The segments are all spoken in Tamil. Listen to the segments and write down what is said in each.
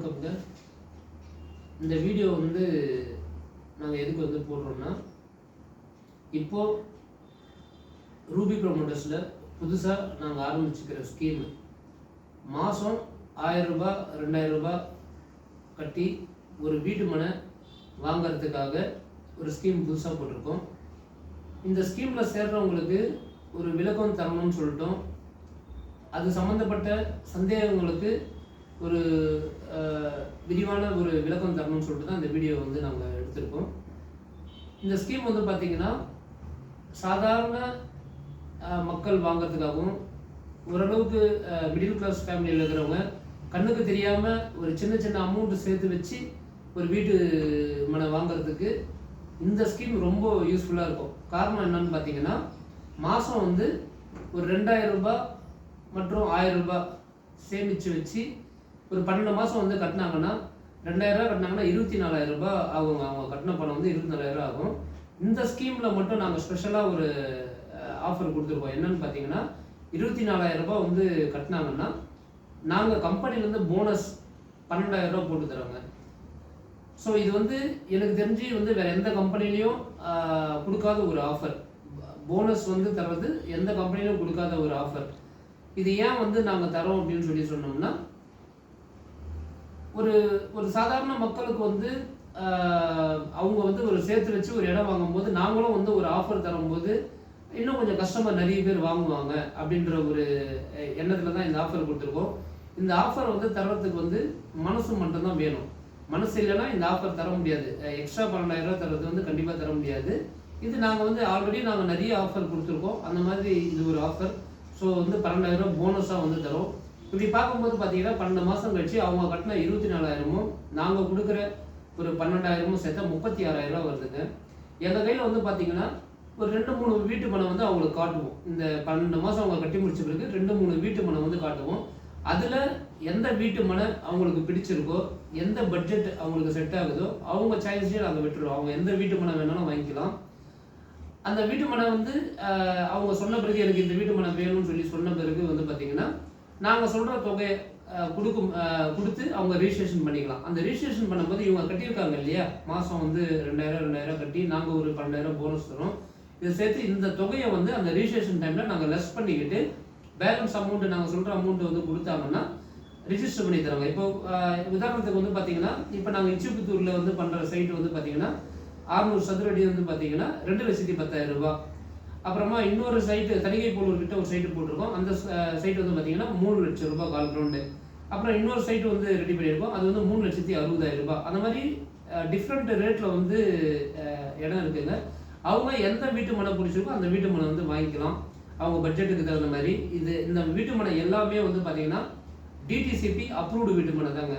வணக்கம்ங்க. இந்த வீடியோ வந்து நாங்கள் எதுக்கு வந்து போடுறோம்னா, இப்போது ரூபி ப்ரொமோட்டர்ஸில் புதுசாக நாங்கள் ஆரம்பிச்சுக்கிற ஸ்கீமு மாதம் 1000 ரூபாய் 2000 ரூபாய் கட்டி ஒரு வீட்டு மனை வாங்கிறதுக்காக ஒரு ஸ்கீம் புதுசாக போட்டிருக்கோம். இந்த ஸ்கீமில் சேர்றவங்களுக்கு ஒரு விளக்கம் தரணும்னு சொல்லிட்டோம். அது சம்மந்தப்பட்ட சந்தேகங்களுக்கு ஒரு விரிவான ஒரு விளக்கம் தரணும்னு சொல்லிட்டு தான் இந்த வீடியோ வந்து நாங்கள் எடுத்திருக்கோம். இந்த ஸ்கீம் வந்து பார்த்திங்கன்னா சாதாரண மக்கள் வாங்கிறதுக்காகவும் ஓரளவுக்கு மிடில் கிளாஸ் ஃபேமிலியில் இருக்கிறவங்க கண்ணுக்கு தெரியாமல் ஒரு சின்ன சின்ன அமௌண்ட்டு சேர்த்து வச்சு ஒரு வீட்டு மனை வாங்கிறதுக்கு இந்த ஸ்கீம் ரொம்ப யூஸ்ஃபுல்லாக இருக்கும். காரணம் என்னன்னு பார்த்தீங்கன்னா, மாதம் வந்து ஒரு 2000 ரூபாய் மற்றும் 1000 ரூபாய் சேமித்து வச்சு ஒரு 12 மாதம் வந்து கட்டினாங்கன்னா 2000 ரூபா கட்டினாங்கன்னா 24,000 ரூபாய் ஆகுங்க. அவங்க கட்டின பணம் வந்து 24,000 ரூபா ஆகும். இந்த ஸ்கீமில் மட்டும் நாங்கள் ஸ்பெஷலாக ஒரு ஆஃபர் கொடுத்துருக்கோம். என்னன்னு பார்த்தீங்கன்னா, 24,000 ரூபாய் வந்து கட்டினாங்கன்னா நாங்கள் கம்பெனிலேருந்து போனஸ் 12,000 ரூபா போட்டு தரோங்க. ஸோ இது வந்து எனக்கு தெரிஞ்சு வந்து வேறு எந்த கம்பெனிலையும் கொடுக்காத ஒரு ஆஃபர். போனஸ் வந்து தர்றது எந்த கம்பெனிலையும் கொடுக்காத ஒரு ஆஃபர். இது ஏன் வந்து நாங்கள் தரோம் அப்படின்னு சொல்லி சொன்னோம்னா, ஒரு ஒரு சாதாரண மக்களுக்கு வந்து அவங்க வந்து ஒரு சேர்த்து வச்சு ஒரு இடம் வாங்கும்போது நாங்களும் வந்து ஒரு ஆஃபர் தரும்போது இன்னும் கொஞ்சம் கஸ்டமர் நிறைய பேர் வாங்குவாங்க அப்படின்ற ஒரு எண்ணத்தில் தான் இந்த ஆஃபர் கொடுத்துருக்கோம். இந்த ஆஃபர் வந்து தர்றதுக்கு வந்து மனசு மட்டும்தான் வேணும். மனசு இல்லைன்னா இந்த ஆஃபர் தர முடியாது. எக்ஸ்ட்ரா 12,000 ரூபா தர்றது வந்து கண்டிப்பாக தர முடியாது. இது நாங்கள் வந்து ஆல்ரெடி நாங்கள் நிறைய ஆஃபர் கொடுத்துருக்கோம். அந்த மாதிரி இது ஒரு ஆஃபர். ஸோ வந்து 12,000 ரூபா போனஸாக வந்து தரோம். இப்படி பார்க்கும்போது பார்த்தீங்கன்னா 12 மாதம் கழிச்சு அவங்க கட்டின 24,000மும் நாங்கள் கொடுக்குற ஒரு 12,000மும் சேர்த்தா 36,000 ரூபா வருதுங்க. எங்கள் கையில் வந்து பார்த்தீங்கன்னா ஒரு 2-3 வீட்டு மனை வந்து அவங்களுக்கு காட்டுவோம். இந்த 12 மாதம் அவங்க கட்டி முடிச்ச பிறகு 2-3 வீட்டு மனை வந்து காட்டுவோம். அதில் எந்த வீட்டு மனை அவங்களுக்கு பிடிச்சிருக்கோ, எந்த பட்ஜெட் அவங்களுக்கு செட் ஆகுதோ அவங்க சாய்ஸ்லேயே நாங்கள் விட்டுருவோம். அவங்க எந்த வீட்டு மனை வேணாலும் வாங்கிக்கலாம். அந்த வீட்டு மனை வந்து அவங்க சொன்ன பிறகு எனக்கு இந்த வீட்டு மனை வேணும்னு சொல்லி சொன்ன பிறகு வந்து பார்த்தீங்கன்னா நாங்கள் சொல்கிற தொகையை கொடுத்து அவங்க ரிஜிஸ்ட்ரேஷன் பண்ணிக்கலாம். அந்த ரிஜிஸ்ட்ரேஷன் பண்ணும்போது இவங்க கட்டியிருக்காங்க இல்லையா, மாதம் வந்து 2,000 கட்டி நாங்கள் ஒரு 12,000 போனஸ் தரோம். இதை சேர்த்து இந்த தொகையை வந்து அந்த ரிஜிஸ்ட்ரேஷன் டைமில் நாங்கள் லெஸ் பண்ணிக்கிட்டு பேலன்ஸ் அமௌண்ட்டு நாங்கள் சொல்கிற அமௌண்ட்டு வந்து கொடுத்தாங்கன்னா ரிஜிஸ்டர் பண்ணி தரோங்க. இப்போ உதாரணத்துக்கு வந்து பார்த்தீங்கன்னா, இப்போ நாங்கள் இச்சிபுத்தூரில் வந்து பண்ணுற சைட்டு வந்து பார்த்தீங்கன்னா 600 சதுர அடி வந்து பார்த்தீங்கன்னா 2,10,000 ரூபா. அப்புறமா இன்னொரு சைட்டு தணிகைப்போலூர் கிட்ட ஒரு சைட்டு போட்டிருக்கோம். அந்த சைட்டு வந்து பார்த்தீங்கன்னா 3 லட்சம் ரூபாய் கால் கிரவுண்டு. அப்புறம் இன்னொரு சைட்டு வந்து ரெடி பண்ணியிருக்கோம். அது வந்து 3,60,000 ரூபாய். அந்த மாதிரி டிஃப்ரெண்ட் ரேட்டில் வந்து இடம் இருக்குங்க. அவங்க எந்த வீட்டு மனை பிடிச்சிருக்கோ அந்த வீட்டு மனை வந்து வாங்கிக்கலாம் அவங்க பட்ஜெட்டுக்கு தகுந்த மாதிரி. இந்த வீட்டு மனை எல்லாமே வந்து பார்த்தீங்கன்னா டிடிசிபி அப்ரூவ்டு வீட்டு மனை தாங்க.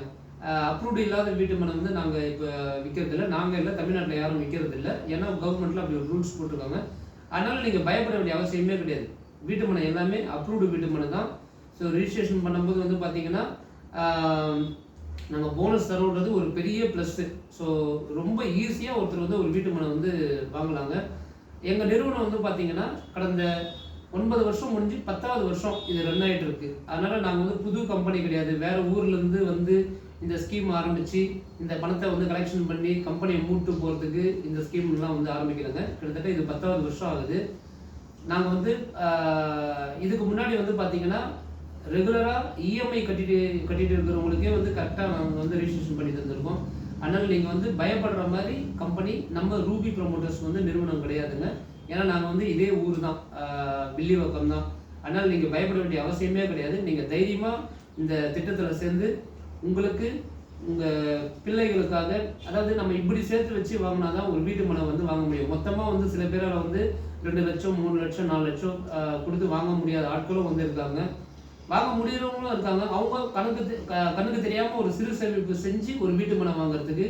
அப்ரூவ்டு இல்லாத வீட்டு மனை வந்து நாங்கள் இப்போ விற்கிறது இல்லை. நாங்கள் இல்லை, தமிழ்நாட்டில் யாரும் விற்கிறது இல்லை. ஏன்னா கவர்மெண்ட்டில் அப்படி ஒரு ரூல்ஸ் போட்டிருக்காங்க. அதனால் நீங்கள் பயப்பட வேண்டிய அவசியமே கிடையாது. வீட்டு மனை எல்லாமே அப்ரூவ்டு வீட்டு மனை தான். ஸோ ரிஜிஸ்ட்ரேஷன் பண்ணும்போது வந்து பார்த்தீங்கன்னா நாங்கள் போனஸ் தரோன்றது ஒரு பெரிய ப்ளஸ்ஸு. ஸோ ரொம்ப ஈஸியாக ஒருத்தர் வந்து ஒரு வீட்டு மனை வந்து வாங்கலாங்க. எங்கள் நிறுவனம் வந்து பார்த்தீங்கன்னா கடந்த 9 வருஷம் முடிஞ்சு 10வது வருஷம் இது ரன் ஆகிட்டு இருக்கு. அதனால் நாங்கள் வந்து புது கம்பெனி கிடையாது. வேறு ஊர்லேருந்து வந்து இந்த ஸ்கீம் ஆரம்பித்து இந்த பணத்தை வந்து கலெக்ஷன் பண்ணி கம்பெனியை மூட்டு போகிறதுக்கு இந்த ஸ்கீம்லாம் வந்து ஆரம்பிக்கிறேங்க. கிட்டத்தட்ட இது 10வது வருஷம் ஆகுது. நாங்கள் வந்து இதுக்கு முன்னாடி வந்து பார்த்தீங்கன்னா ரெகுலராக இஎம்ஐ கட்டிட்டு இருக்கிறவங்களுக்கே வந்து கரெக்டாக நாங்கள் வந்து ரிஜிஸ்ட்ரேஷன் பண்ணி தந்துருக்கோம். அதனால் நீங்கள் வந்து பயப்படுற மாதிரி கம்பெனி நம்ம ரூபி ப்ரொமோட்டர்ஸ் வந்து நிறுவனம் கிடையாதுங்க. ஏன்னா நாங்கள் வந்து இதே ஊர் தான், வில்லிவாக்கம் தான். அதனால் நீங்கள் பயப்பட வேண்டிய அவசியமே கிடையாது. நீங்கள் தைரியமாக இந்த திட்டத்தில் சேர்ந்து உங்களுக்கு உங்கள் பிள்ளைகளுக்காக, அதாவது நம்ம இப்படி சேர்த்து வச்சு வாங்கினா தான் ஒரு வீட்டு மனை வந்து வாங்க முடியும். மொத்தமாக வந்து சில பேரால் வந்து 2 லட்சம் 3 லட்சம் 4 லட்சம் கொடுத்து வாங்க முடியாத ஆட்களும் வந்து இருக்காங்க. வாங்க முடியறவங்களும் இருக்காங்க. அவங்க கண்ணுக்கு தெரியாமல் ஒரு சிறு சேமிப்பு செஞ்சு ஒரு வீட்டு மனை வாங்குறதுக்கு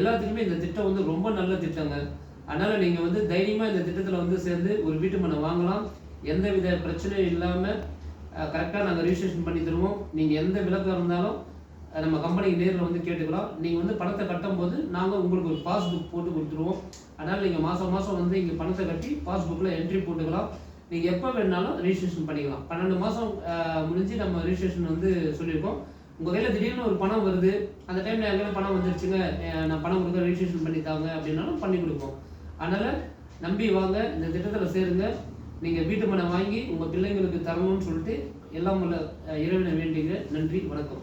எல்லாத்துக்குமே இந்த திட்டம் வந்து ரொம்ப நல்ல திட்டங்க. அதனால் நீங்கள் வந்து தைரியமாக இந்த திட்டத்தில் வந்து சேர்ந்து ஒரு வீட்டு மனை வாங்கலாம். எந்த வித பிரச்சனையும் இல்லாமல் கரெக்டாக நாங்கள் ரிஜிஸ்ட்ரேஷன் பண்ணி தருவோம். நீங்கள் எந்த விலக்கம் இருந்தாலும் நம்ம கம்பெனிக்கு நேரில் வந்து கேட்டுக்கலாம். நீங்கள் வந்து பணத்தை கட்டும்போது நாங்கள் உங்களுக்கு ஒரு பாஸ்புக் போட்டு கொடுத்துருவோம். அதனால் நீங்கள் மாதம் மாதம் வந்து இங்கே பணத்தை கட்டி பாஸ்புக்கில் என்ட்ரி போட்டுக்கலாம். நீங்கள் எப்போ வேணாலும் ரிஜிஸ்ட்ரேஷன் பண்ணிக்கலாம். 12 மாதம் முடிஞ்சு நம்ம ரிஜிஸ்ட்ரேஷன் வந்து சொல்லியிருக்கோம். உங்கள் கையில் திடீர்னு ஒரு பணம் வருது, அந்த டைமில் என் கையில் பணம் வந்துருச்சுங்க, நான் பணம் கொடுக்க ரெஜிஸ்ட்ரேஷன் பண்ணித்தாங்க அப்படின்னாலும் பண்ணி கொடுப்போம். அதனால் நம்பி வாங்க, இந்த திட்டத்தில் சேருங்க. நீங்கள் வீட்டு மனை வாங்கி உங்கள் பிள்ளைங்களுக்கு தரணும்னு சொல்லிட்டு எல்லாம் உள்ள இறைவனை வேண்டிங்க. நன்றி, வணக்கம்.